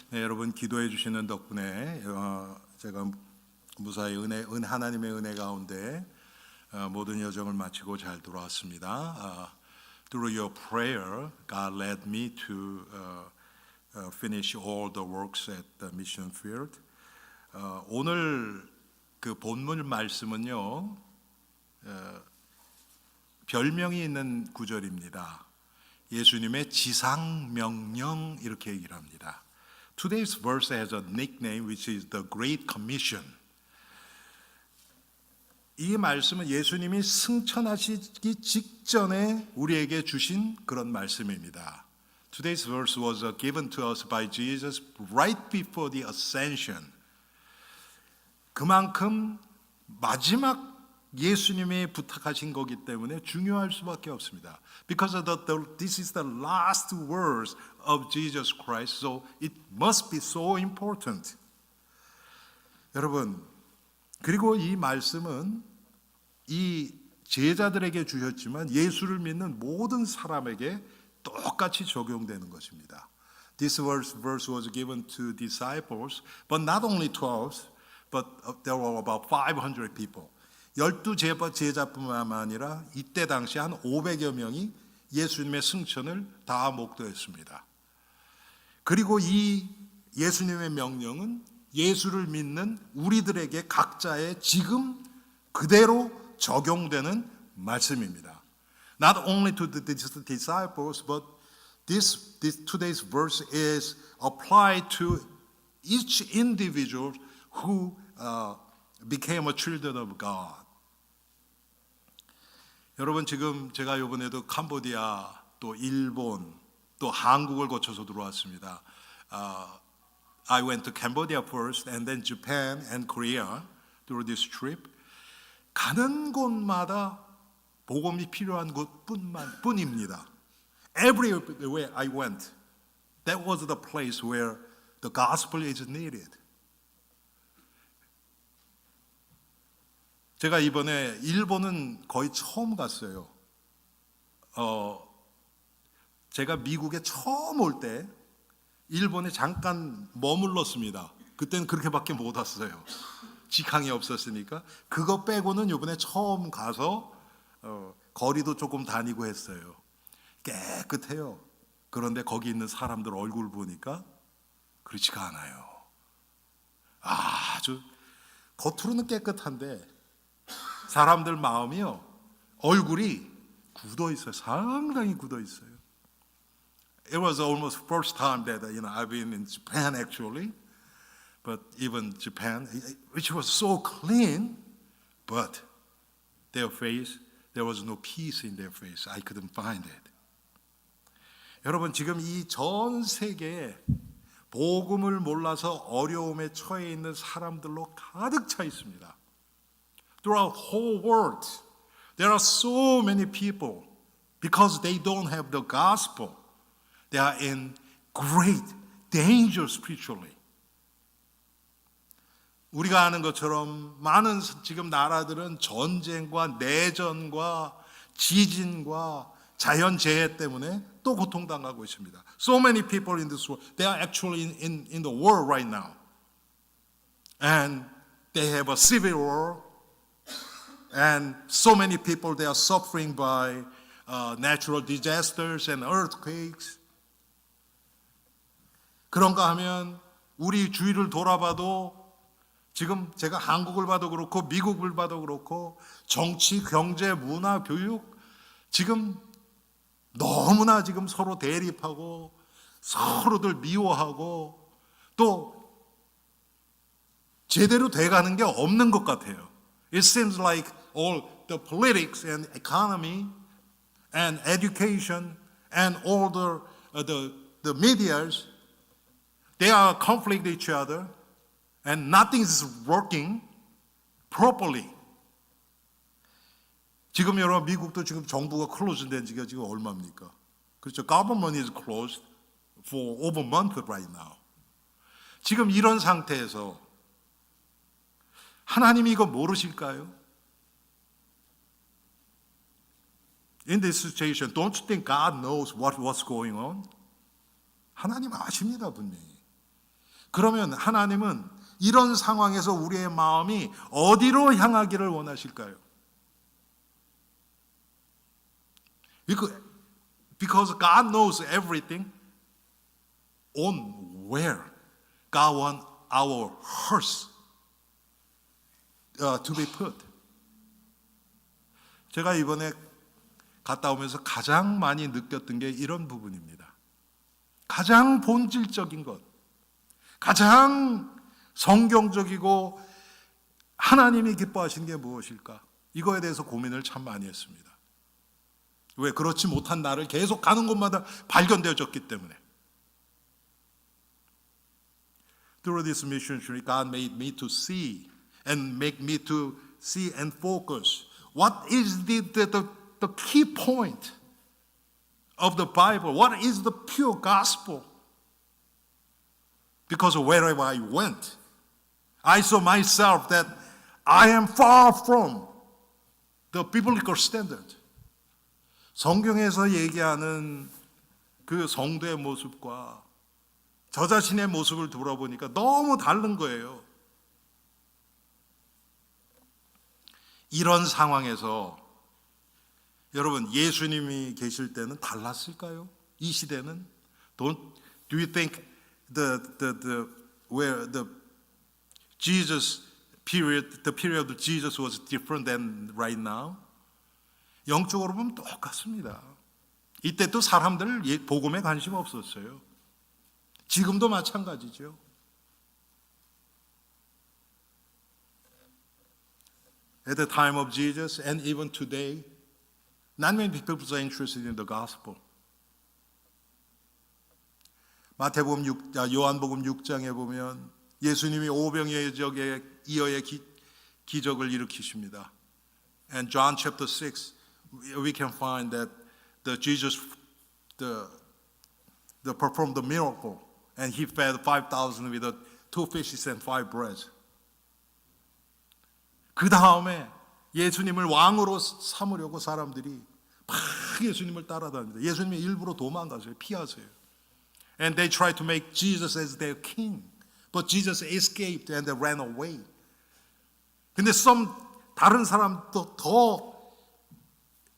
네, 여러분 기도해 주시는 덕분에 제가 무사히 하나님의 은혜 가운데 모든 여정을 마치고 잘 돌아왔습니다. Through your prayer, God led me to finish all the works at the mission field. 오늘 그 본문 말씀은요, 별명이 있는 구절입니다. 예수님의 지상 명령 이렇게 얘기를 합니다. Today's verse has a nickname which is the Great Commission. 이 말씀은 예수님이 승천하시기 직전에 우리에게 주신 그런 말씀입니다. Today's verse was given to us by Jesus right before the ascension. 그만큼 마지막 예수님이 부탁하신 거기 때문에 중요할 수밖에 없습니다. Because this is the last words of Jesus Christ, so it must be so important. 여러분, 그리고 이 말씀은 이 제자들에게 주셨지만 예수를 믿는 모든 사람에게 똑같이 적용되는 것입니다. This verse was given to disciples, but not only 12, but there were about 500 people. 12 제자뿐만 아니라 이때 당시 한 500여 명이 예수님의 승천을 다 목도했습니다. 그리고 이 예수님의 명령은 예수를 믿는 우리들에게 각자의 지금 그대로 적용되는 말씀입니다. Not only to the disciples, but today's verse is applied to each individual who became a children of God. 여러분, 지금 제가 이번에도 캄보디아, 또 일본, 또 한국을 거쳐서 들어왔습니다. I went to Cambodia first and then Japan and Korea through this trip. 가는 곳마다 복음이 필요한 곳뿐입니다. Everywhere I went, that was the place where the gospel is needed. 제가 이번에 일본은 거의 처음 갔어요. 제가 미국에 처음 올 때 일본에 잠깐 머물렀습니다. 그때는 그렇게밖에 못 왔어요. 직항이 없었으니까. 그거 빼고는 이번에 처음 가서 거리도 조금 다니고 했어요. 깨끗해요. 그런데 거기 있는 사람들 얼굴 보니까 그렇지가 않아요. 아주 겉으로는 깨끗한데 사람들 마음이요, 얼굴이 굳어 있어요. 상당히 굳어 있어요. It was almost first time that I've been in Japan actually, but even Japan, which was so clean, but their face, there was no peace in their face. I couldn't find it. 여러분, 지금 이 전 세계에 복음을 몰라서 어려움에 처해 있는 사람들로 가득 차 있습니다. Throughout the whole world, there are so many people, because they don't have the gospel, they are in great danger spiritually. 우리가 아는 것처럼 많은 지금 나라들은 전쟁과 내전과 지진과 자연재해 때문에 또 고통당하고 있습니다. So many people in this world, they are actually in the war right now. And they have a civil war. And so many people, they are suffering by natural disasters and earthquakes. 그런가 하면 우리 주위를 돌아봐도 지금 제가 한국을 봐도 그렇고 미국을 봐도 그렇고 정치, 경제, 문화, 교육 지금 너무나 지금 서로 대립하고 서로들 미워하고 또 제대로 돼가는 게 없는 것 같아요. It seems like all the politics and economy and education and all the medias, they are conflict each other and nothing is working properly. 지금 여러분, 미국도 지금 정부가 클로즈 된 지가 지금 얼마입니까? 그렇죠. Government is closed for over a month right now. 지금 이런 상태에서 하나님이 이거 모르실까요? In this situation, don't you think God knows what's going on? 하나님 아십니다, 분명히. 그러면 하나님은 이런 상황에서 우리의 마음이 어디로 향하기를 원하실까요? Because God knows everything on where God wants our hearts to be put. 제가 이번에 갔다 오면서 가장 많이 느꼈던 게 이런 부분입니다. 가장 본질적인 것, 가장 성경적이고 하나님이 기뻐하시는 게 무엇일까? 이거에 대해서 고민을 참 많이 했습니다. 왜? 그렇지 못한 나를 계속 가는 곳마다 발견되어졌기 때문에. Through this mission journey, God made me to see and make me to see and focus. What is the key point of the Bible? What is the pure gospel? Because wherever I went, I saw myself that I am far from the biblical standard. 성경에서 얘기하는 그 성도의 모습과 저 자신의 모습을 돌아보니까 너무 다른 거예요. 이런 상황에서 여러분 예수님이 계실 때는 달랐을까요? 이 시대는? Do you think where the Jesus period, the period of Jesus was different than right now? 영적으로 보면 똑같습니다. 이때 또 사람들 복음에 관심 없었어요. 지금도 마찬가지죠. At the time of Jesus and even today, not many people are interested in the gospel. 마태복음 요한복음 6장에 보면 예수님이 오병이어의 기적을 일으키십니다. And John chapter 6, we can find that Jesus performed the miracle, and he fed 5,000 with 2 fishes and 5 breads. 그 다음에 예수님을 왕으로 삼으려고 사람들이 막 예수님을 따라다닙니다. 예수님이 일부러 도망가세요. 피하세요. And they tried to make Jesus as their king. But Jesus escaped and they ran away. 근데 다른 사람도 더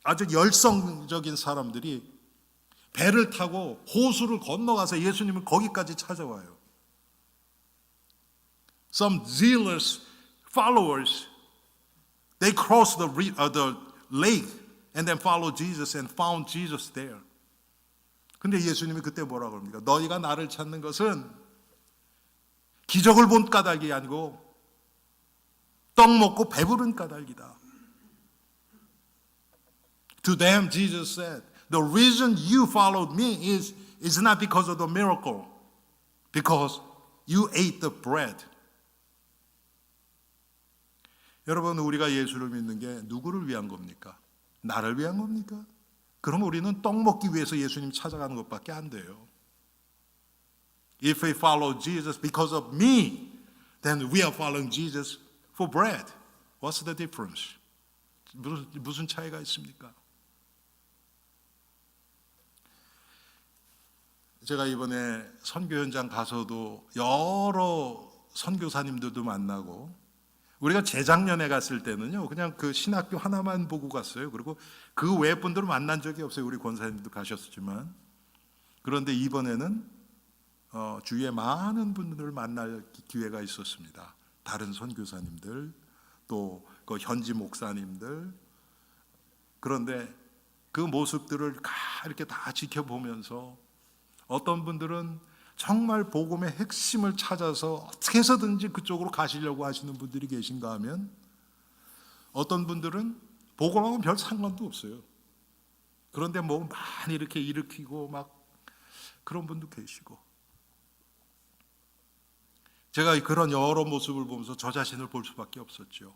아주 열성적인 사람들이 배를 타고 호수를 건너가서 예수님을 거기까지 찾아와요. Some zealous followers, they crossed the lake and then followed Jesus and found Jesus there. 근데 예수님이 그때 뭐라고 합니까? 너희가 나를 찾는 것은 기적을 본 까닭이 아니고 떡 먹고 배부른 까닭이다. To them, Jesus said, the reason you followed me is not because of the miracle, because you ate the bread. 여러분, 우리가 예수를 믿는 게 누구를 위한 겁니까? 나를 위한 겁니까? 그럼 우리는 떡 먹기 위해서 예수님 찾아가는 것밖에 안 돼요. If we follow Jesus because of me, then we are following Jesus for bread. What's the difference? 무슨 차이가 있습니까? 제가 이번에 선교 현장 가서도 여러 선교사님들도 만나고, 우리가 재작년에 갔을 때는요, 그냥 그 신학교 하나만 보고 갔어요. 그리고 그 외 분들을 만난 적이 없어요. 우리 권사님도 가셨지만. 그런데 이번에는 주위에 많은 분들을 만날 기회가 있었습니다. 다른 선교사님들, 또 그 현지 목사님들. 그런데 그 모습들을 이렇게 다 지켜보면서 어떤 분들은 정말 복음의 핵심을 찾아서 어떻게 해서든지 그쪽으로 가시려고 하시는 분들이 계신가 하면, 어떤 분들은 복음하고는 별 상관도 없어요. 그런데 뭐 많이 이렇게 일으키고 막 그런 분도 계시고. 제가 그런 여러 모습을 보면서 저 자신을 볼 수밖에 없었죠.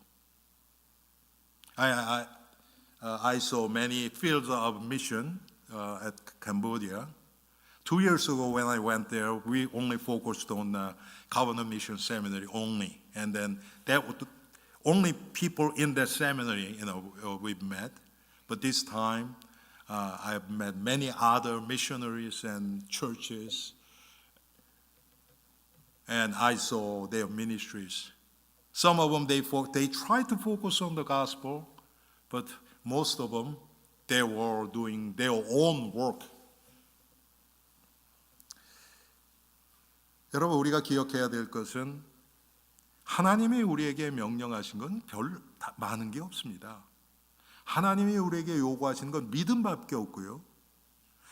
I saw many fields of mission at Cambodia. 2 years ago when I went there, we only focused on Covenant Mission Seminary only. And then only people in that seminary, we've met. But this time, I've met many other missionaries and churches. and I saw their ministries. Some of them they tried to focus on the gospel, but most of them they were doing their own work. 여러분, 우리가 기억해야 될 것은 하나님이 우리에게 명령하신 건 별 많은 게 없습니다. 하나님이 우리에게 요구하시는 건 믿음밖에 없고요.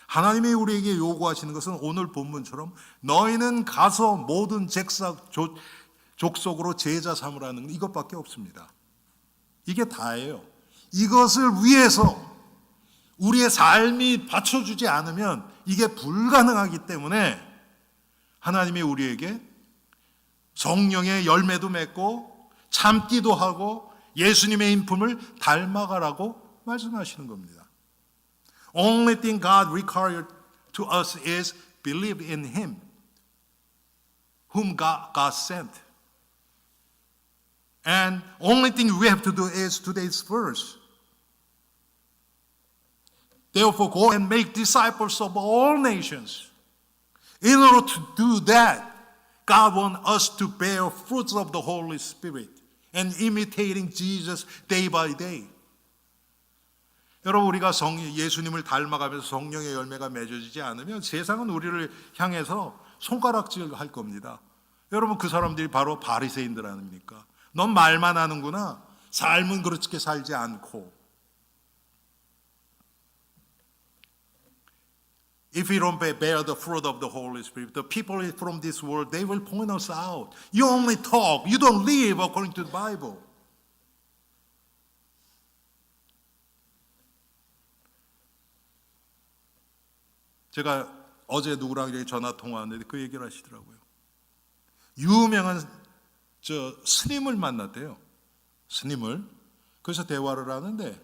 하나님이 우리에게 요구하시는 것은 오늘 본문처럼 너희는 가서 모든 족속으로 제자 삼으라는 이것밖에 없습니다. 이게 다예요. 이것을 위해서 우리의 삶이 받쳐주지 않으면 이게 불가능하기 때문에 하나님이 우리에게 성령의 열매도 맺고 참기도 하고 예수님의 인품을 닮아가라고 말씀하시는 겁니다. Only thing God required to us is believe in Him, whom God sent. And only thing we have to do is today's verse. Therefore, go and make disciples of all nations. In order to do that, God wants us to bear fruits of the Holy Spirit and imitating Jesus day by day. 여러분, 우리가 예수님을 닮아가면서 성령의 열매가 맺어지지 않으면 세상은 우리를 향해서 손가락질 할 겁니다. 여러분, 그 사람들이 바로 바리새인들 아닙니까? 넌 말만 하는구나. 삶은 그렇게 살지 않고. If we don't bear the fruit of the Holy Spirit, the people from this world, they will point us out. You only talk. You don't live according to the Bible. 제가 어제 누구랑 전화 통화하는데 그 얘기를 하시더라고요. 유명한 스님을 만났대요. 스님을. 그래서 대화를 하는데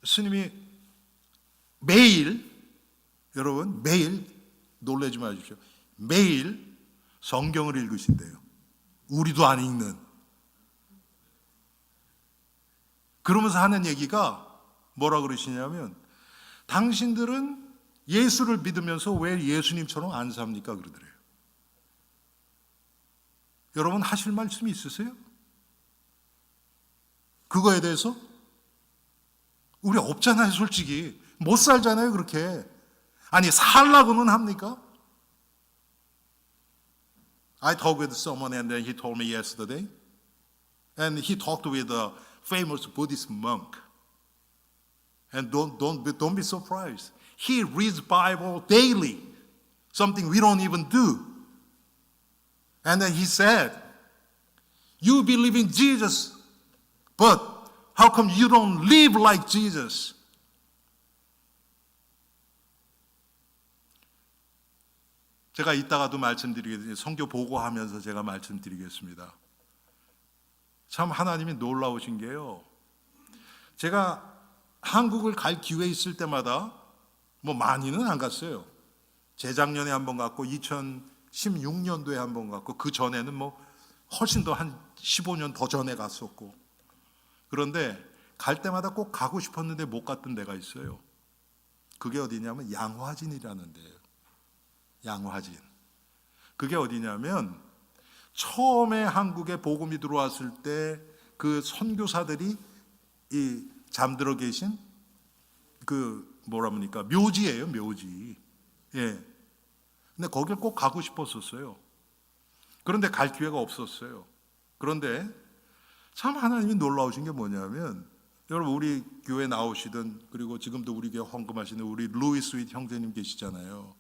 스님이 매일, 여러분, 매일 놀라지 마십시오. 매일 성경을 읽으신대요. 우리도 안 읽는. 그러면서 하는 얘기가 뭐라 그러시냐면 당신들은 예수를 믿으면서 왜 예수님처럼 안 삽니까? 그러더래요. 여러분, 하실 말씀이 있으세요? 그거에 대해서? 우리 없잖아요, 솔직히. 못 살잖아요, 그렇게. 아니, 살라고는 합니까? I talked with someone and then he told me yesterday. And he talked with a famous Buddhist monk. And don't be surprised. He reads Bible daily. Something we don't even do. And then he said, you believe in Jesus, but how come you don't live like Jesus? 제가 이따가도 말씀드리겠습니다. 선교 보고하면서 제가 말씀드리겠습니다. 참 하나님이 놀라우신 게요. 제가 한국을 갈 기회 있을 때마다 뭐 많이는 안 갔어요. 재작년에 한 번 갔고 2016년도에 한 번 갔고 그 전에는 뭐 훨씬 더 한 15년 더 전에 갔었고. 그런데 갈 때마다 꼭 가고 싶었는데 못 갔던 데가 있어요. 그게 어디냐면 양화진이라는 데예요. 양화진. 그게 어디냐면 처음에 한국에 복음이 들어왔을 때 그 선교사들이 이 잠들어 계신 그 뭐라 합니까? 묘지예요, 묘지. 예. 근데 거길 꼭 가고 싶었었어요. 그런데 갈 기회가 없었어요. 그런데 참 하나님이 놀라우신 게 뭐냐면 여러분, 우리 교회 나오시던 그리고 지금도 우리 교회 헌금하시는 우리 루이스 윗 형제님 계시잖아요.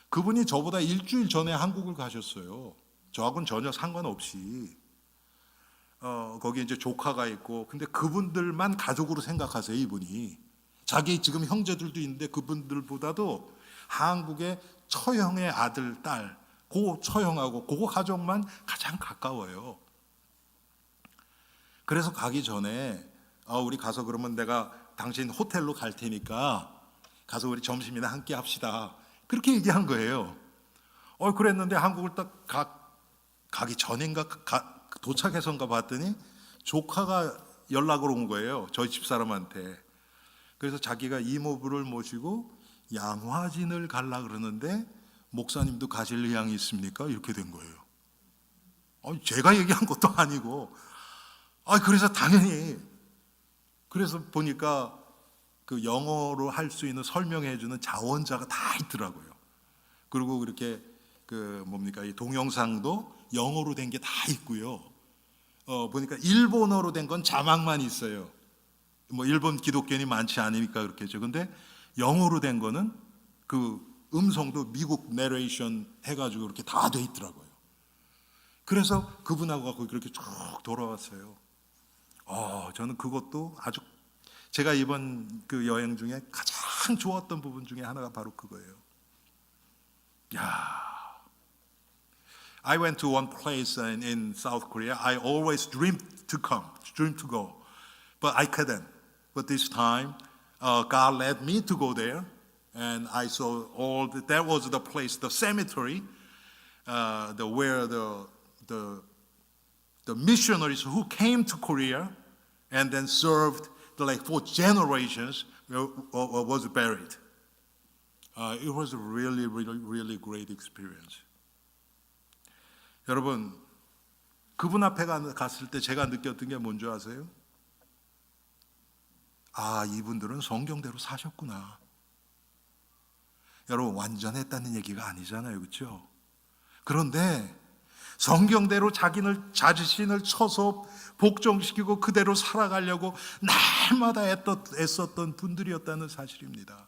그분이 저보다 일주일 전에 한국을 가셨어요. 저하고는 전혀 상관없이. 거기 이제 조카가 있고, 근데 그분들만 가족으로 생각하세요, 이분이. 자기 지금 형제들도 있는데 그분들보다도 한국의 처형의 아들, 딸, 그 처형하고 그 가족만 가장 가까워요. 그래서 가기 전에 우리 가서 그러면 내가 당신 호텔로 갈 테니까 가서 우리 점심이나 함께 합시다. 그렇게 얘기한 거예요. 그랬는데 한국을 딱 가기 전인가 도착해서인가 봤더니 조카가 연락을 온 거예요. 저희 집사람한테. 그래서 자기가 이모부를 모시고 양화진을 가려고 그러는데 목사님도 가실 의향이 있습니까? 이렇게 된 거예요. 제가 얘기한 것도 아니고. 그래서 당연히, 그래서 보니까 그 영어로 할 수 있는 설명해 주는 자원자가 다 있더라고요. 그리고 이렇게 이 동영상도 영어로 된 게 다 있고요. 보니까 일본어로 된 건 자막만 있어요. 일본 기독교인이 많지 않으니까 그렇겠죠. 근데 영어로 된 거는 그 음성도 미국 내레이션 해가지고 이렇게 다 돼 있더라고요. 그래서 그분하고 갖고 그렇게 쭉 돌아왔어요. 저는 그것도 아주 제가 이번 그 여행 중에 가장 좋았던 부분 중에 하나가 바로 그거예요. I went to one place in South Korea. I always dreamed to go, but I couldn't. But this time, God led me to go there, and I saw that was the place, the cemetery, where the missionaries who came to Korea and then served for generations was buried. It was a really, really, really great experience. 여러분, 그분 앞에 갔을 때 제가 느꼈던 게 뭔지 아세요? 이분들은 성경대로 사셨구나. 여러분, 완전했다는 얘기가 아니잖아요, 그렇죠? 그런데 성경대로 자신을 쳐서 복종시키고 그대로 살아가려고 날마다 애썼던 분들이었다는 사실입니다.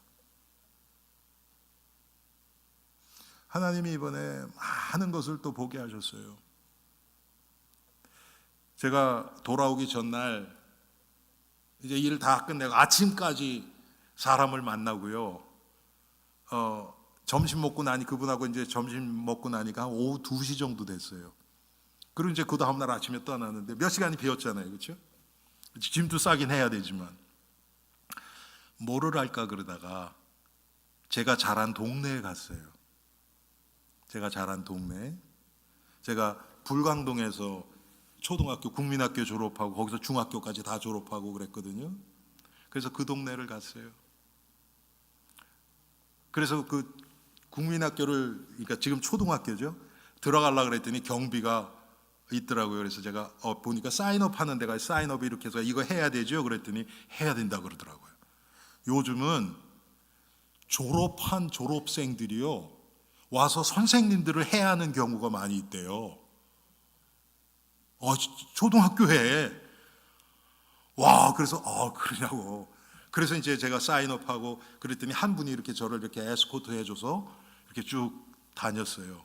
하나님이 이번에 많은 것을 또 보게 하셨어요. 제가 돌아오기 전날 이제 일 다 끝내고 아침까지 사람을 만나고요. 점심 먹고 나니 그분하고 이제 점심 먹고 나니까 한 오후 2시 정도 됐어요. 그리고 이제 그 다음날 아침에 떠나는데 몇 시간이 비었잖아요, 그렇죠? 짐도 싸긴 해야 되지만 뭐를 할까 그러다가 제가 자란 동네에 갔어요. 제가 자란 동네. 제가 불광동에서 초등학교, 국민학교 졸업하고 거기서 중학교까지 다 졸업하고 그랬거든요. 그래서 그 동네를 갔어요. 그래서 그 국민학교를, 그러니까 지금 초등학교죠, 들어가려고 그랬더니 경비가 있더라고요. 그래서 제가 보니까 사인업 하는 데가 사인업이 이렇게 해서 이거 해야 되죠? 그랬더니 해야 된다고 그러더라고요. 요즘은 졸업한 졸업생들이요 와서 선생님들을 해야 하는 경우가 많이 있대요. 초등학교에. 그래서 그러냐고. 그래서 이제 제가 사인업하고 그랬더니 한 분이 이렇게 저를 이렇게 에스코트 해줘서 이렇게 쭉 다녔어요.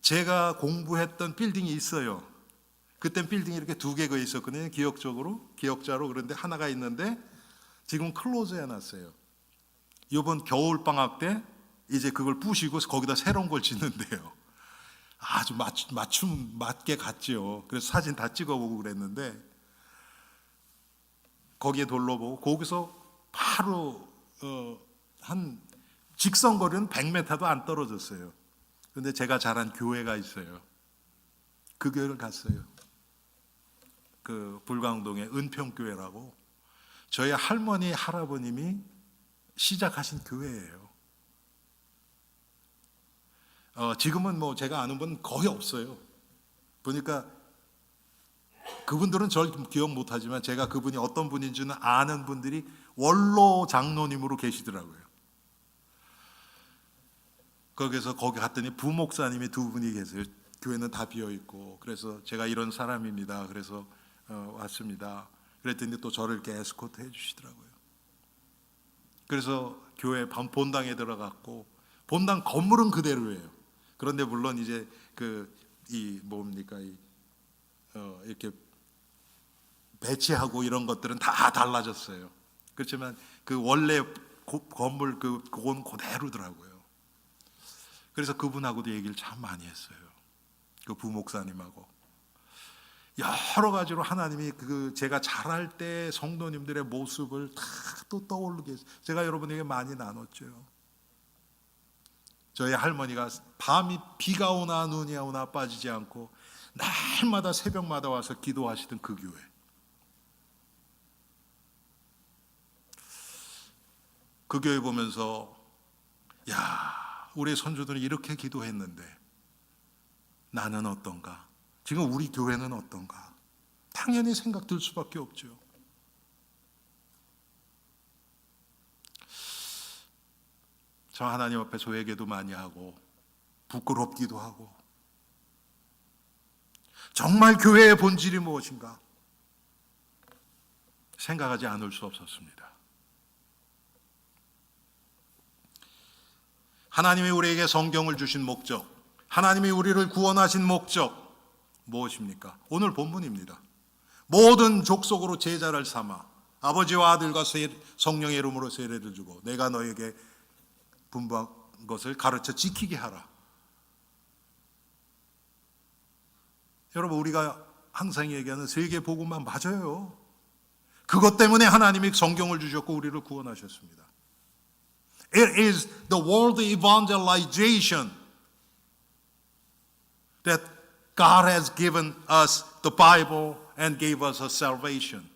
제가 공부했던 빌딩이 있어요. 그땐 빌딩이 이렇게 2개가 있었거든요. 기억자로. 그런데 하나가 있는데 지금 클로즈 해놨어요. 이번 겨울 방학 때 이제 그걸 부시고 거기다 새로운 걸 짓는데요. 아주 맞게 갔죠. 그래서 사진 다 찍어보고 그랬는데 거기에 둘러보고 거기서 바로 한 직선거리는 100m도 안 떨어졌어요. 그런데 제가 자란 교회가 있어요. 그 교회를 갔어요. 그 불광동의 은평교회라고 저희 할머니 할아버님이 시작하신 교회예요. 지금은 뭐 제가 아는 분 거의 없어요. 보니까 그분들은 절 기억 못하지만 제가 그분이 어떤 분인지는 아는 분들이 원로 장로님으로 계시더라고요. 거기 갔더니 부목사님이 2분이 계세요. 교회는 다 비어있고. 그래서 제가 이런 사람입니다. 그래서 왔습니다. 그랬더니 또 저를 이렇게 에스코트 해주시더라고요. 그래서 교회 본당에 들어갔고 본당 건물은 그대로예요. 그런데 물론 이제 이렇게 배치하고 이런 것들은 다 달라졌어요. 그렇지만 그 원래 건물 그건 그대로더라고요. 그래서 그분하고도 얘기를 참 많이 했어요. 그 부목사님하고 여러 가지로 하나님이 제가 자랄 때 성도님들의 모습을 다 또 떠오르게 했어요. 제가 여러분에게 많이 나눴죠. 저희 할머니가 밤이 비가 오나 눈이 오나 빠지지 않고 날마다 새벽마다 와서 기도하시던 그 교회. 그 교회 보면서 야, 우리 선조들이 이렇게 기도했는데 나는 어떤가? 지금 우리 교회는 어떤가? 당연히 생각들 수밖에 없죠. 저 하나님 앞에서 회개도 많이 하고 부끄럽기도 하고, 정말 교회의 본질이 무엇인가 생각하지 않을 수 없었습니다. 하나님이 우리에게 성경을 주신 목적, 하나님이 우리를 구원하신 목적 무엇입니까? 오늘 본문입니다. 모든 족속으로 제자를 삼아 아버지와 아들과 성령의 이름으로 세례를 주고 내가 너에게 분부한 것을 가르쳐 지키게 하라. 여러분, 우리가 항상 얘기하는 세계 복음만 맞아요. 그것 때문에 하나님이 성경을 주셨고 우리를 구원하셨습니다. It is the world evangelization that God has given us the Bible and gave us a salvation.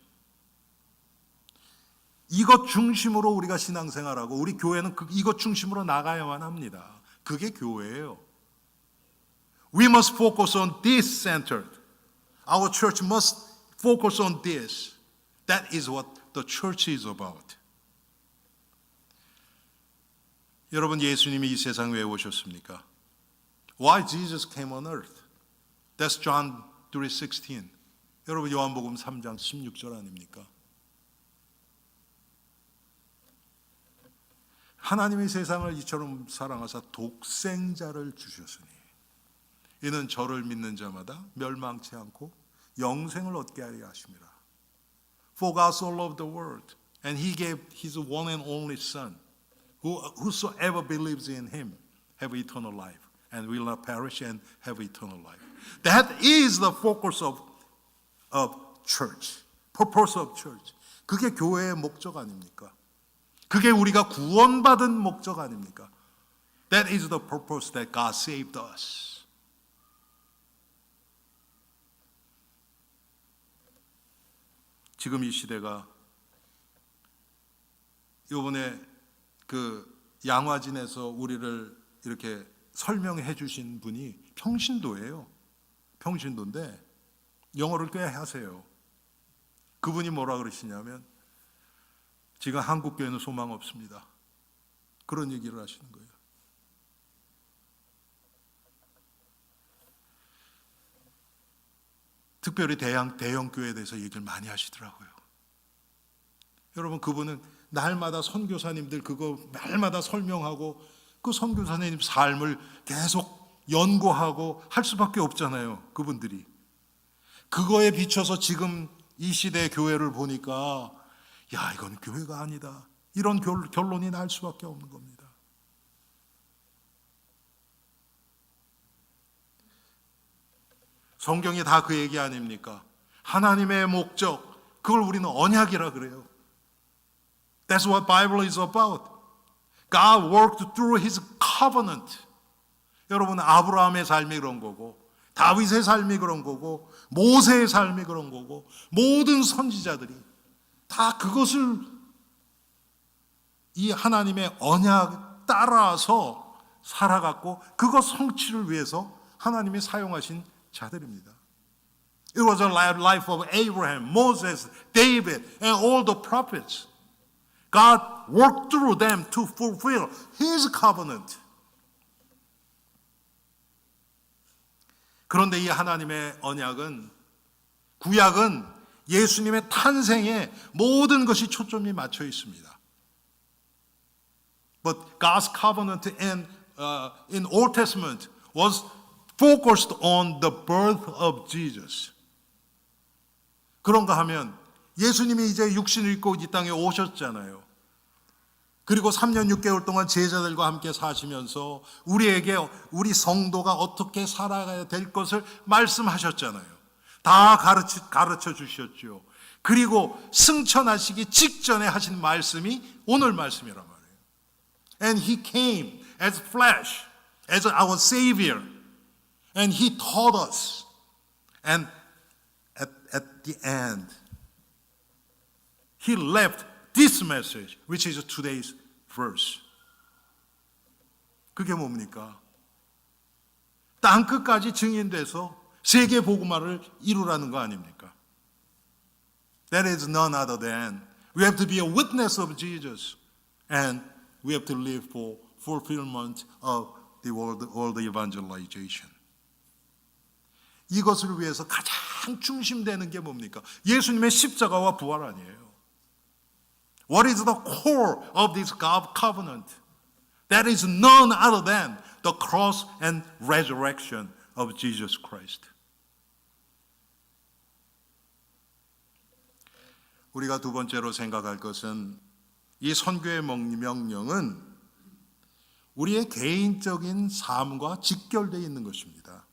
이것 중심으로 우리가 신앙생활하고 우리 교회는 이것 중심으로 나가야만 합니다. 그게 교회예요. We must focus on this centered. Our church must focus on this. That is what the church is about. 여러분, 예수님이 이 세상에 왜 오셨습니까? Why Jesus came on earth? That's John 3:16. 여러분, 요한복음 3장 16절 아닙니까? 하나님이 세상을 이처럼 사랑하사 독생자를 주셨으니 이는 저를 믿는 자마다 멸망치 않고 영생을 얻게 하려 하심이라. For God so loved the world, and He gave His one and only Son. Whosoever believes in Him have eternal life, and will not perish and have eternal life. That is the focus of church, purpose of church. 그게 교회의 목적 아닙니까? 그게 우리가 구원받은 목적 아닙니까? That is the purpose that God saved us. 지금 이 시대가 이번에 그 양화진에서 우리를 이렇게 설명해 주신 분이 평신도예요. 평신도인데 영어를 꽤 하세요. 그분이 뭐라 그러시냐면 지금 한국 교회는 소망 없습니다. 그런 얘기를 하시는 거예요. 특별히 대형 교회에 대해서 얘기를 많이 하시더라고요. 여러분, 그분은 날마다 선교사님들 그거 날마다 설명하고 그 선교사님 삶을 계속 연구하고 할 수밖에 없잖아요. 그분들이. 그거에 비춰서 지금 이 시대의 교회를 보니까 야, 이건 교회가 아니다. 이런 결론이 날 수밖에 없는 겁니다. 성경이 다 그 얘기 아닙니까? 하나님의 목적, 그걸 우리는 언약이라 그래요. That's what Bible is about. God worked through His covenant. 여러분, 아브라함의 삶이 그런 거고 다윗의 삶이 그런 거고 모세의 삶이 그런 거고 모든 선지자들이 다 그것을 이 하나님의 언약 따라서 살아갔고 그것 성취를 위해서 하나님이 사용하신 자들입니다. It was a life of Abraham, Moses, David, and all the prophets. God worked through them to fulfill His covenant. 그런데 이 하나님의 언약은, 구약은 예수님의 탄생에 모든 것이 초점이 맞춰 있습니다. But God's covenant in Old Testament was focused on the birth of Jesus. 그런가 하면 예수님이 이제 육신을 입고 이 땅에 오셨잖아요. 그리고 3년 6개월 동안 제자들과 함께 사시면서 우리에게 우리 성도가 어떻게 살아가야 될 것을 말씀하셨잖아요. 다 가르쳐 주셨죠. 그리고 승천하시기 직전에 하신 말씀이 오늘 말씀이란 말이에요. And He came as flesh, as our Savior. And He taught us. And at the end, He left this message, which is today's verse. 그게 뭡니까? 땅 끝까지 증인돼서 세계 복음화를 이루라는 거 아닙니까? That is none other than we have to be a witness of Jesus and we have to live for fulfillment of the world evangelization. 이것을 위해서 가장 중심되는 게 뭡니까? 예수님의 십자가와 부활 아니에요. What is the core of this covenant? That is none other than the cross and resurrection of Jesus Christ. 우리가 두 번째로 생각할 것은 이 선교의 명령은 우리의 개인적인 삶과 직결되어 있는 것입니다.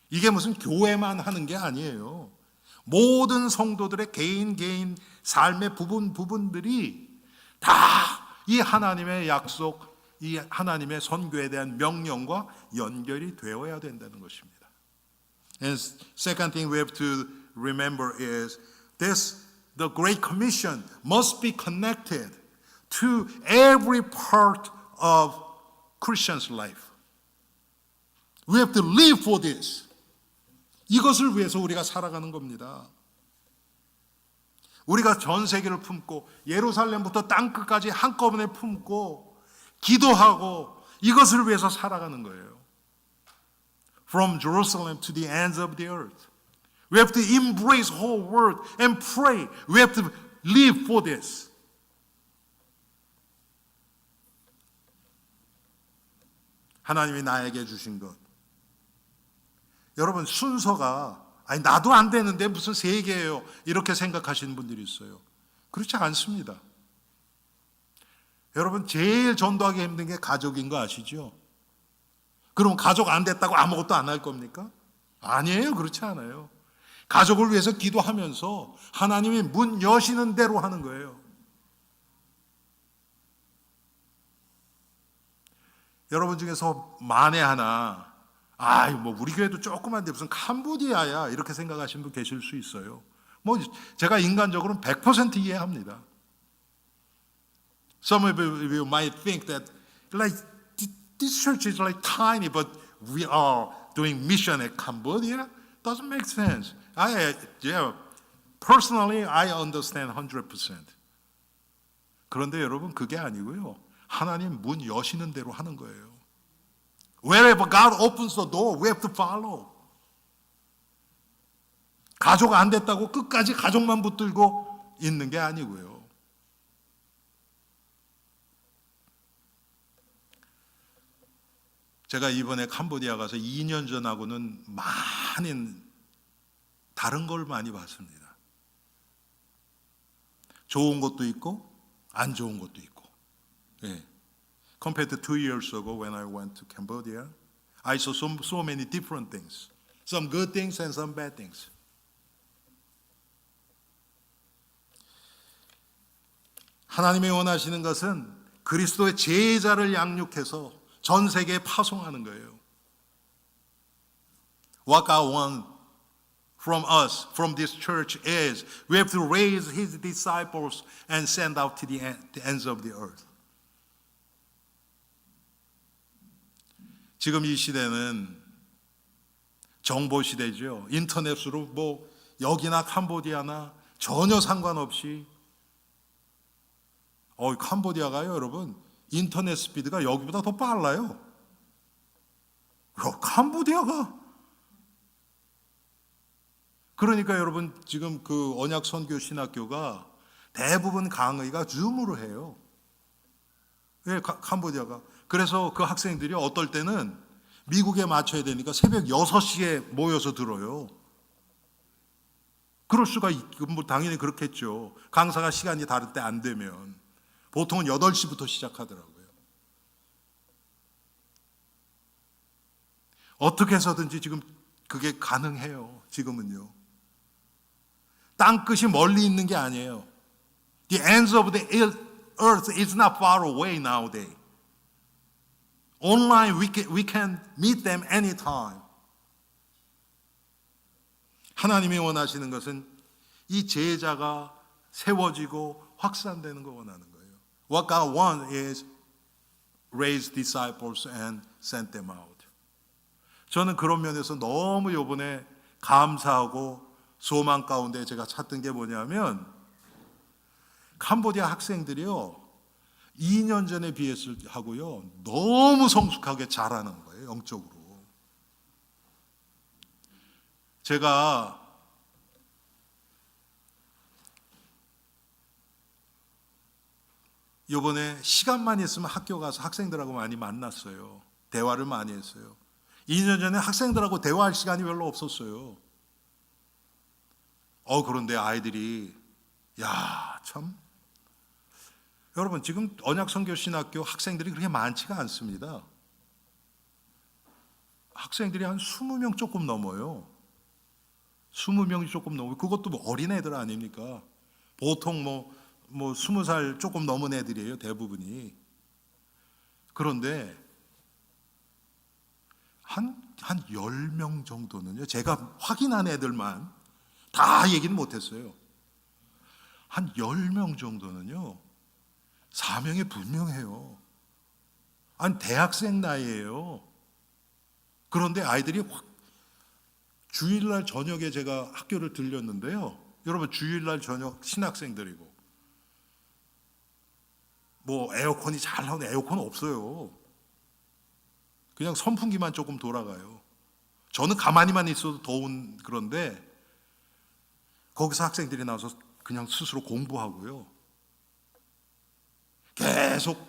이게 무슨 교회만 하는 게 아니에요. 모든 성도들의 개인 삶의 부분들이 다 이 하나님의 약속, 이 하나님의 선교에 대한 명령과 연결이 되어야 된다는 것입니다. And second thing we have to remember is the Great Commission must be connected to every part of Christian's life. We have to live for this. 이것을 위해서 우리가 살아가는 겁니다. 우리가 전 세계를 품고 예루살렘부터 땅끝까지 한꺼번에 품고 기도하고 이것을 위해서 살아가는 거예요. From Jerusalem to the ends of the earth. We have to embrace the whole world and pray. We have to live for this. 하나님이 나에게 주신 것. 여러분 순서가 아니 나도 안 되는데 무슨 세계예요 이렇게 생각하시는 분들이 있어요. 그렇지 않습니다. 여러분 제일 전도하기 힘든 게 가족인 거 아시죠? 그럼 가족 안 됐다고 아무것도 안 할 겁니까? 아니에요. 그렇지 않아요. 가족을 위해서 기도하면서 하나님이 문 여시는 대로 하는 거예요. 여러분 중에서 만에 하나 뭐 우리 교회도 조그만데 무슨 캄보디아야 이렇게 생각하시는 분 계실 수 있어요. 뭐 제가 인간적으로는 100% 이해합니다. Some of you might think that like this church is like tiny, but we are doing mission at Cambodia. Doesn't make sense. Personally, I understand 100%. 그런데 여러분 그게 아니고요. 하나님 문 여시는 대로 하는 거예요. Wherever God opens the door, we have to follow. 가족 안 됐다고 끝까지 가족만 붙들고 있는 게 아니고요. 제가 이번에 캄보디아 가서 2년 전하고는 많이 다른 걸 많이 봤습니다. 좋은 것도 있고 안 좋은 것도 있고. 예. Compared to 2 years ago when I went to Cambodia, I saw so many different things. Some good things and some bad things. 하나님이 원하시는 것은 그리스도의 제자를 양육해서 전 세계에 파송하는 거예요. What God wants from us, from this church is we have to raise His disciples and send out to the ends of the earth. 지금 이 시대는 정보 시대죠. 인터넷으로 뭐 여기나 캄보디아나 전혀 상관없이 캄보디아가요 여러분 인터넷 스피드가 여기보다 더 빨라요. 캄보디아가 그러니까 여러분 지금 그 언약 선교 신학교가 대부분 강의가 줌으로 해요. 왜 캄보디아가 그래서 그 학생들이 어떨 때는 미국에 맞춰야 되니까 새벽 6시에 모여서 들어요. 그럴 수가 뭐 당연히 그렇겠죠. 강사가 시간이 다를 때 안 되면 보통은 8시부터 시작하더라고요. 어떻게 해서든지 지금 그게 가능해요. 지금은요. 땅끝이 멀리 있는 게 아니에요. The ends of the earth is not far away nowadays. Online we can meet them anytime. 하나님이 원하시는 것은 이 제자가 세워지고 확산되는 거 원하는 거예요. What God wants is raised disciples and sent them out. 저는 그런 면에서 너무 이번에 감사하고 소망 가운데 제가 찾던 게 뭐냐면 캄보디아 학생들이요 2년 전에 비했을 하고요 너무 성숙하게 자라는 거예요. 영적으로. 제가 이번에 시간만 있으면 학교 가서 학생들하고 많이 만났어요. 대화를 많이 했어요. 2년 전에 학생들하고 대화할 시간이 별로 없었어요. 그런데 아이들이 참 여러분 지금 언약선교신학교 학생들이 그렇게 많지가 않습니다. 학생들이 한 20명 조금 넘어요. 20명이 조금 넘어요. 그것도 뭐 어린애들 아닙니까? 보통 뭐 20살 조금 넘은 애들이에요. 대부분이. 그런데 한 10명 정도는요. 제가 확인한 애들만 다 얘기는 못했어요. 한 10명 정도는요. 사명이 분명해요. 아니 대학생 나이에요. 그런데 아이들이 주일날 저녁에 제가 학교를 들렸는데요. 여러분 주일날 저녁 신학생들이고 뭐 에어컨이 잘 나오는 에어컨 없어요. 그냥 선풍기만 조금 돌아가요. 저는 가만히만 있어도 더운 그런데 거기서 학생들이 나와서 그냥 스스로 공부하고요. 계속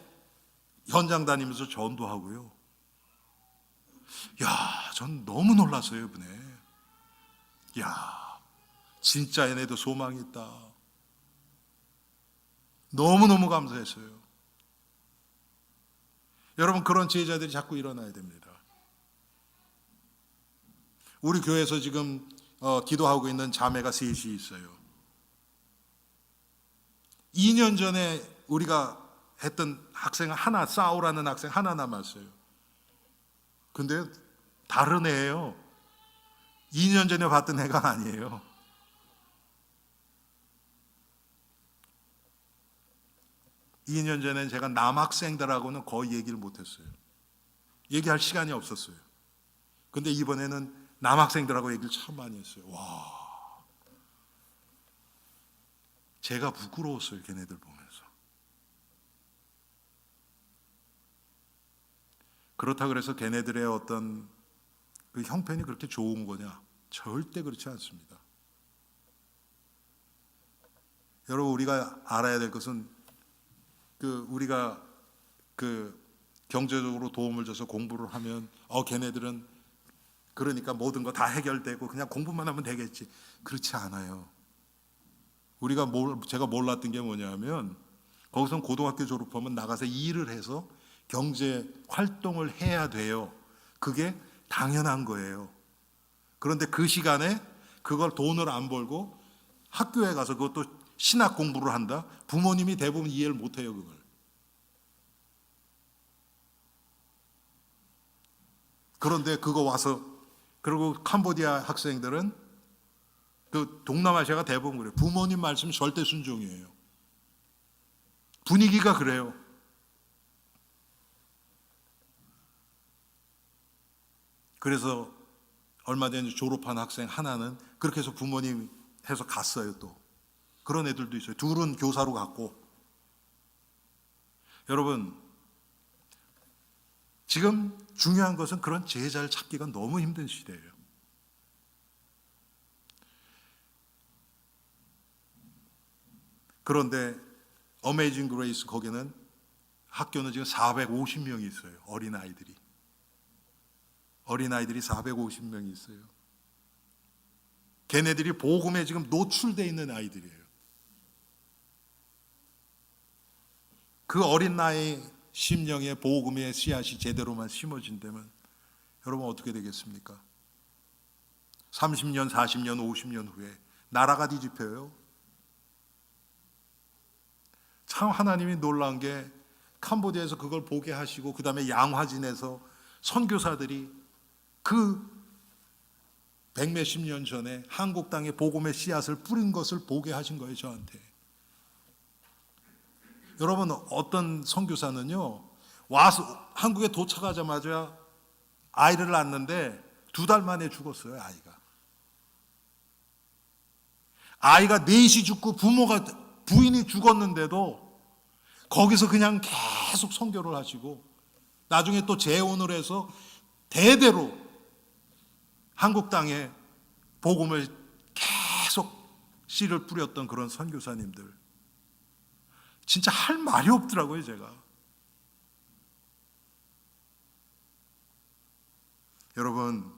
현장 다니면서 전도하고요. 전 너무 놀랐어요, 이번에. 진짜 얘네도 소망이 있다. 너무너무 감사했어요. 여러분 그런 제자들이 자꾸 일어나야 됩니다. 우리 교회에서 지금 기도하고 있는 자매가 셋이 있어요. 2년 전에 우리가 했던 학생 하나, 사우라는 학생 하나 남았어요. 근데 다른 애예요. 2년 전에 봤던 애가 아니에요. 이 년 전에 제가 남학생들하고는 거의 얘기를 못했어요. 얘기할 시간이 없었어요. 근데 이번에는 남학생들하고 얘기를 참 많이 했어요. 제가 부끄러웠어요. 걔네들 보면서. 그렇다고 해서 걔네들의 어떤 그 형편이 그렇게 좋은 거냐? 절대 그렇지 않습니다. 여러분 우리가 알아야 될 것은 우리가 경제적으로 도움을 줘서 공부를 하면 걔네들은 그러니까 모든 거 다 해결되고 그냥 공부만 하면 되겠지. 그렇지 않아요. 제가 몰랐던 게 뭐냐면 거기서 고등학교 졸업하면 나가서 일을 해서 경제 활동을 해야 돼요. 그게 당연한 거예요. 그런데 그 시간에 그걸 돈을 안 벌고 학교에 가서 그것도 신학 공부를 한다? 부모님이 대부분 이해를 못해요, 그걸. 그런데 그거 와서, 그리고 캄보디아 학생들은 동남아시아가 대부분 그래요. 부모님 말씀 절대 순종이에요. 분위기가 그래요. 그래서 얼마 전에 졸업한 학생 하나는 그렇게 해서 부모님 해서 갔어요 또. 그런 애들도 있어요. 둘은 교사로 갔고. 여러분 지금 중요한 것은 그런 제자를 찾기가 너무 힘든 시대예요. 그런데 어메이징 그레이스 거기는 학교는 지금 450명이 있어요. 어린아이들이 450명이 있어요. 걔네들이 복음에 지금 노출되어 있는 아이들이에요. 그 어린 나이 심령의 복음의 씨앗이 제대로만 심어진다면 여러분 어떻게 되겠습니까? 30년, 40년, 50년 후에 나라가 뒤집혀요. 참 하나님이 놀라운 게 캄보디아에서 그걸 보게 하시고 그 다음에 양화진에서 선교사들이 그 백몇십 년 전에 한국 땅에 복음의 씨앗을 뿌린 것을 보게 하신 거예요, 저한테. 여러분 어떤 선교사는요 와서 한국에 도착하자마자 아이를 낳았는데 2달 만에 죽었어요. 아이가 넷이 죽고 부인이 죽었는데도 거기서 그냥 계속 선교를 하시고 나중에 또 재혼을 해서 대대로 한국 땅에 복음을 계속 씨를 뿌렸던 그런 선교사님들, 진짜 할 말이 없더라고요. 제가 여러분,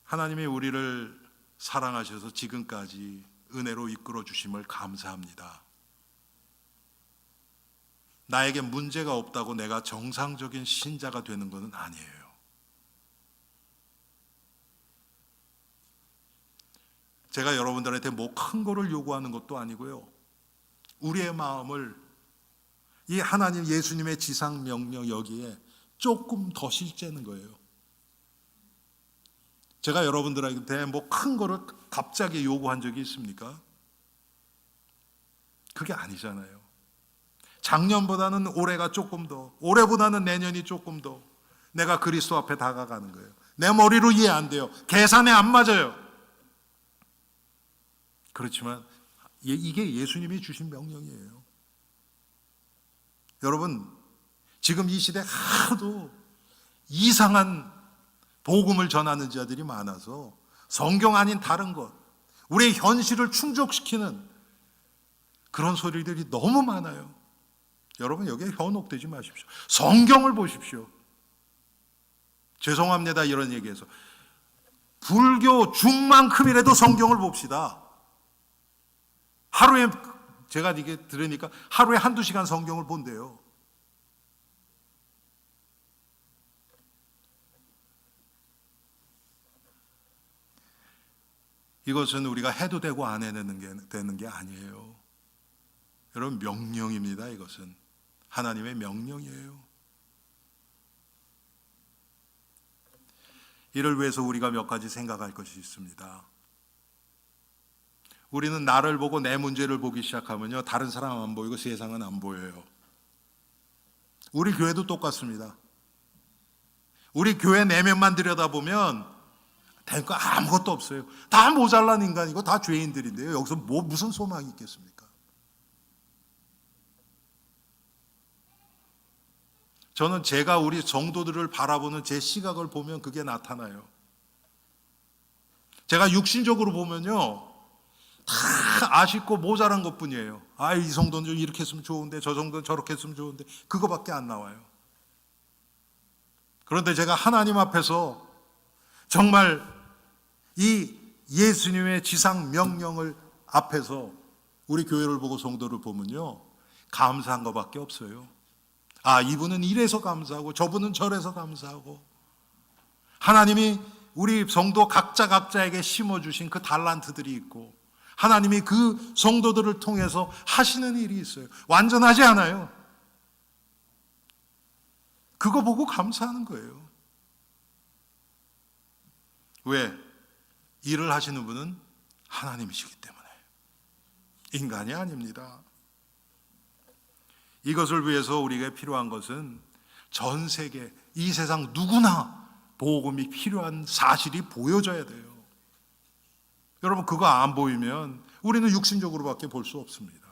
하나님이 우리를 사랑하셔서 지금까지 은혜로 이끌어 주심을 감사합니다. 나에게 문제가 없다고 내가 정상적인 신자가 되는 것은 아니에요. 제가 여러분들한테 뭐 큰 거를 요구하는 것도 아니고요. 우리의 마음을 이 하나님 예수님의 지상 명령 여기에 조금 더 실제는 거예요. 제가 여러분들한테 뭐 큰 거를 갑자기 요구한 적이 있습니까? 그게 아니잖아요. 작년보다는 올해가 조금 더, 올해보다는 내년이 조금 더 내가 그리스도 앞에 다가가는 거예요. 내 머리로 이해 안 돼요. 계산에 안 맞아요. 그렇지만 이게 예수님이 주신 명령이에요. 여러분, 지금 이 시대 하도 이상한 복음을 전하는 자들이 많아서 성경 아닌 다른 것, 우리의 현실을 충족시키는 그런 소리들이 너무 많아요. 여러분, 여기에 현혹되지 마십시오. 성경을 보십시오. 죄송합니다, 이런 얘기해서. 불교 중만큼이라도 성경을 봅시다. 하루에, 제가 이게 들으니까 하루에 1-2시간 성경을 본대요. 이것은 우리가 해도 되고 안 해도 되는 게 아니에요. 여러분, 명령입니다. 이것은 하나님의 명령이에요. 이를 위해서 우리가 몇 가지 생각할 것이 있습니다. 우리는 나를 보고 내 문제를 보기 시작하면요, 다른 사람 안 보이고 세상은 안 보여요. 우리 교회도 똑같습니다. 우리 교회 내면만 들여다보면 될 거 아무것도 없어요. 다 모자란 인간이고 다 죄인들인데요. 여기서 무슨 소망이 있겠습니까? 저는 제가 우리 성도들을 바라보는 제 시각을 보면 그게 나타나요. 제가 육신적으로 보면요, 다 아쉽고 모자란 것뿐이에요. 이 성도는 좀 이렇게 했으면 좋은데, 저 성도는 저렇게 했으면 좋은데, 그거밖에 안 나와요. 그런데 제가 하나님 앞에서 정말 이 예수님의 지상 명령을 앞에서 우리 교회를 보고 성도를 보면요, 감사한 것밖에 없어요. 이분은 이래서 감사하고 저분은 저래서 감사하고, 하나님이 우리 성도 각자에게 심어주신 그 달란트들이 있고, 하나님이 그 성도들을 통해서 하시는 일이 있어요. 완전하지 않아요. 그거 보고 감사하는 거예요. 왜? 일을 하시는 분은 하나님이시기 때문에, 인간이 아닙니다. 이것을 위해서 우리에게 필요한 것은 전 세계, 이 세상 누구나 복음이 필요한 사실이 보여져야 돼요. 여러분, 그거 안 보이면 우리는 육신적으로밖에 볼 수 없습니다.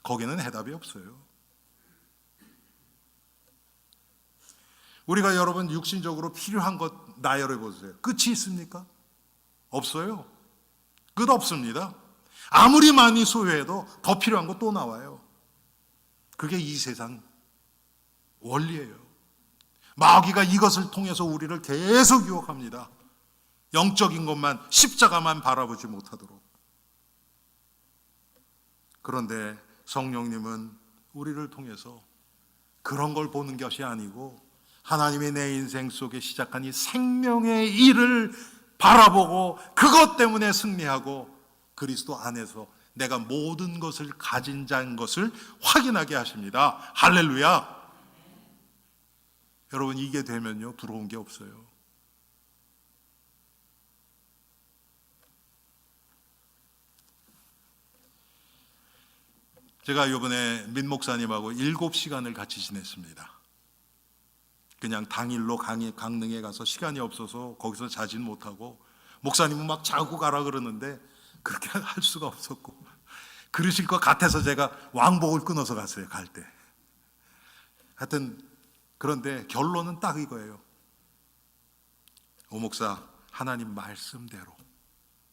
거기는 해답이 없어요. 우리가 여러분 육신적으로 필요한 것 나열해 보세요. 끝이 있습니까? 없어요. 끝 없습니다. 아무리 많이 소유해도 더 필요한 거 또 나와요. 그게 이 세상 원리예요. 마귀가 이것을 통해서 우리를 계속 유혹합니다. 영적인 것만, 십자가만 바라보지 못하도록. 그런데 성령님은 우리를 통해서 그런 걸 보는 것이 아니고 하나님이 내 인생 속에 시작한 이 생명의 일을 바라보고 그것 때문에 승리하고 그리스도 안에서 내가 모든 것을 가진 자인 것을 확인하게 하십니다. 할렐루야. 여러분, 이게 되면요, 부러운 게 없어요. 제가 이번에 민 목사님하고 7시간을 같이 지냈습니다. 그냥 당일로 강릉에 가서 시간이 없어서 거기서 자진 못하고, 목사님은 막 자고 가라 그러는데 그렇게 할 수가 없었고, 그러실 것 같아서 제가 왕복을 끊어서 갔어요, 갈 때. 하여튼 그런데 결론은 딱 이거예요. 오 목사, 하나님 말씀대로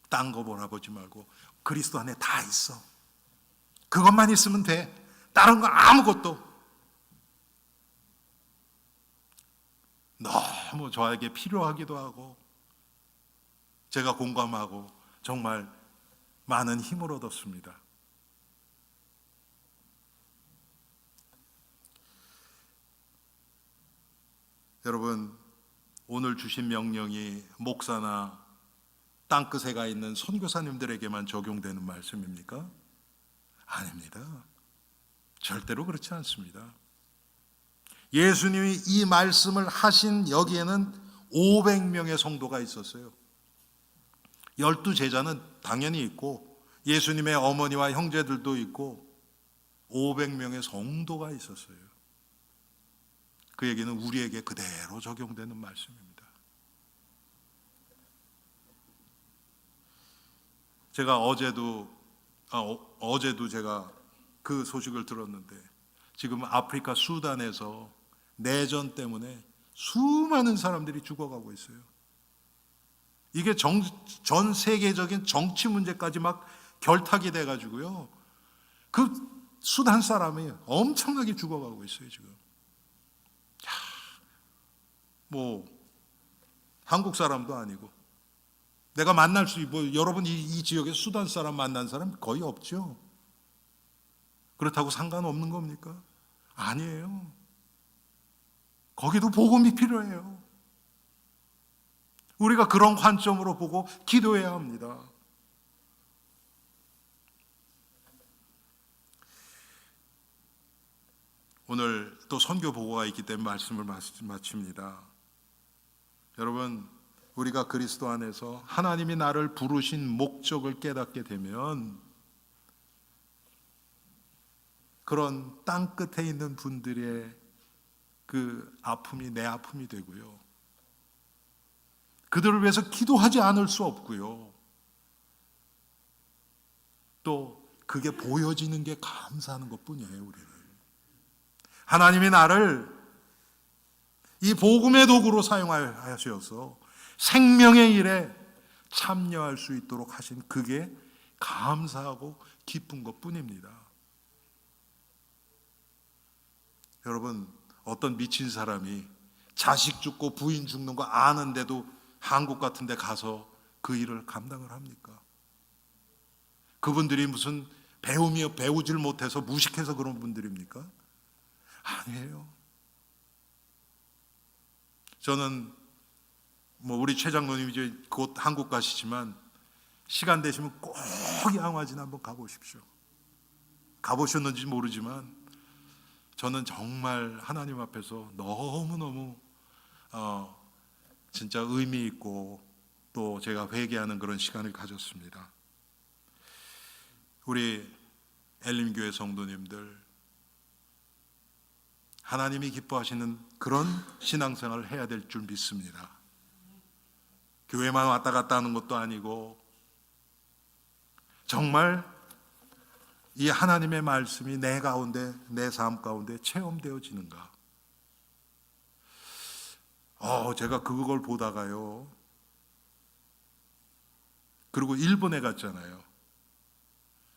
딴 거 보지 말고 그리스도 안에 다 있어. 그것만 있으면 돼. 다른 거 아무것도. 너무 저에게 필요하기도 하고 제가 공감하고 정말 많은 힘을 얻었습니다. 여러분, 오늘 주신 명령이 목사나 땅끝에 가 있는 선교사님들에게만 적용되는 말씀입니까? 아닙니다. 절대로 그렇지 않습니다. 예수님이 이 말씀을 하신 여기에는 500명의 성도가 있었어요. 12제자는 당연히 있고 예수님의 어머니와 형제들도 있고 500명의 성도가 있었어요. 그 얘기는 우리에게 그대로 적용되는 말씀입니다. 제가 어제도 제가 그 소식을 들었는데 지금 아프리카 수단에서 내전 때문에 수많은 사람들이 죽어가고 있어요. 이게 전 세계적인 정치 문제까지 막 결탁이 돼가지고요. 그 수단 사람이 엄청나게 죽어가고 있어요 지금. 뭐 한국 사람도 아니고 내가 만날 수 있고, 여러분 이 지역에 수단 사람 만난 사람 거의 없죠. 그렇다고 상관없는 겁니까? 아니에요. 거기도 복음이 필요해요. 우리가 그런 관점으로 보고 기도해야 합니다. 오늘 또 선교 보고가 있기 때문에 말씀을 마칩니다. 여러분, 우리가 그리스도 안에서 하나님이 나를 부르신 목적을 깨닫게 되면 그런 땅 끝에 있는 분들의 그 아픔이 내 아픔이 되고요. 그들을 위해서 기도하지 않을 수 없고요. 또 그게 보여지는 게 감사하는 것뿐이에요. 우리는 하나님이 나를 이 복음의 도구로 사용하셔서 생명의 일에 참여할 수 있도록 하신 그게 감사하고 기쁜 것뿐입니다. 여러분, 어떤 미친 사람이 자식 죽고 부인 죽는 거 아는데도 한국 같은 데 가서 그 일을 감당을 합니까? 그분들이 무슨 배우질 못해서 무식해서 그런 분들입니까? 아니에요. 저는 우리 최 장로님 이제 곧 한국 가시지만 시간 되시면 꼭 양화진 한번 가보십시오. 가보셨는지 모르지만 저는 정말 하나님 앞에서 너무너무 진짜 의미 있고 또 제가 회개하는 그런 시간을 가졌습니다. 우리 엘림교회 성도님들, 하나님이 기뻐하시는 그런 신앙생활을 해야 될 줄 믿습니다. 교회만 왔다 갔다 하는 것도 아니고 정말 이 하나님의 말씀이 내 가운데, 내 삶 가운데 체험되어지는가. 제가 그걸 보다가요. 그리고 일본에 갔잖아요.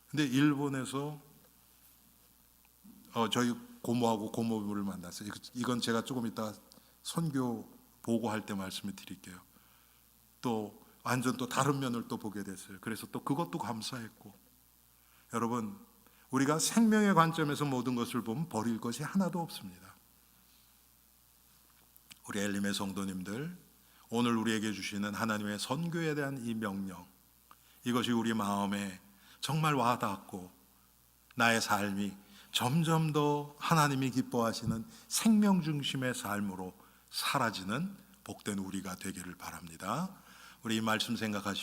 근데 일본에서 저희 고모하고 고모부를 만났어요. 이건 제가 조금 이따 선교 보고할 때 말씀을 드릴게요. 또 완전 또 다른 면을 또 보게 됐어요. 그래서 또 그것도 감사했고, 여러분, 우리가 생명의 관점에서 모든 것을 보면 버릴 것이 하나도 없습니다. 우리 엘림의 성도님들, 오늘 우리에게 주시는 하나님의 선교에 대한 이 명령, 이것이 우리 마음에 정말 와닿고 나의 삶이 점점 더 하나님이 기뻐하시는 생명 중심의 삶으로 사라지는 복된 우리가 되기를 바랍니다. 우리 이 말씀 생각하시면서